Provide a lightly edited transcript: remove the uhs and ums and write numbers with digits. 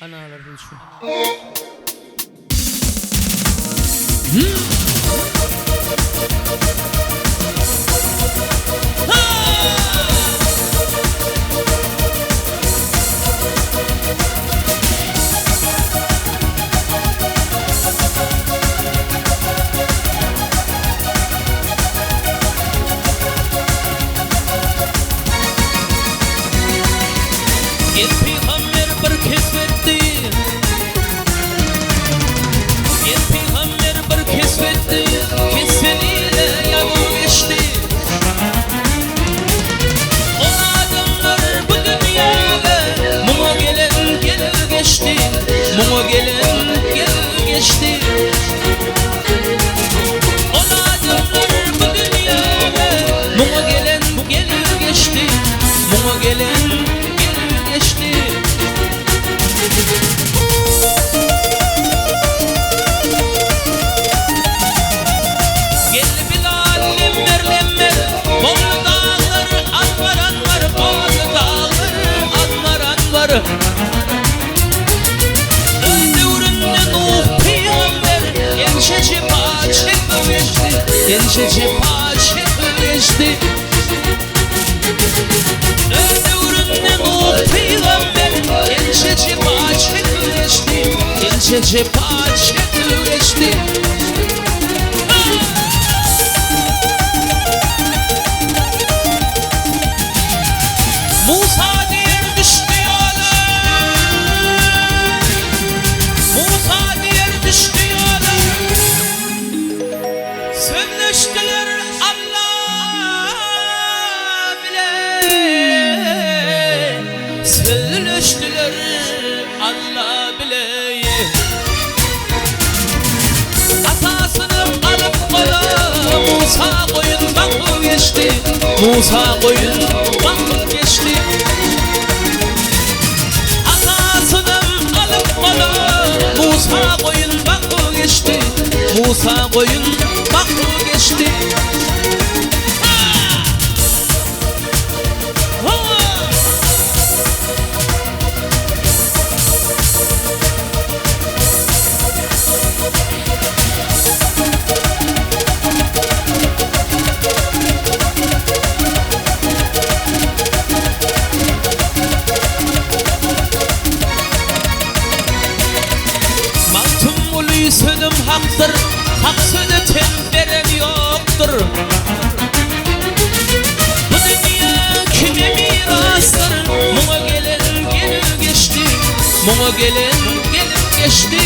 Analardan şu. El peygamber bir kesbetti. El peygamber bir kesbetti. Kesbeniyle yanı geçti. O adamlar bu dünyada Mumu gelen gelir geçti. Mumu gelen gelir geçti. O adamlar bu dünyada Mumu gelen gelir geçti. Mumu gelen geçti. Geldi Bilal lemmer lemmer, Bolu dağları anvar anvar, Bolu dağları anvar anvar. Öldüründe Nuh peygamber, gençeci paçe geçti, gençeci paçe geçti. Öldüründe Nuh peygamber, gençeci paçe geçti, gençeci paçe geçti. Musa diyer düştü yola, Musa diyer düştü yola. Sözleştiler Allah bile, sözleştiler Allah bile. Atasını alıp kola, Musa koyundan geçti, Musa koyundan geçti. Atasını alıp kola, Musa koyundan geçti, Musa koyundan geçti. Sözüm haktır, hak sözü temberen yoktur. Bu dünya kime mirastır? Mumu gelen gelir geçti, Mumu gelen gelir geçti.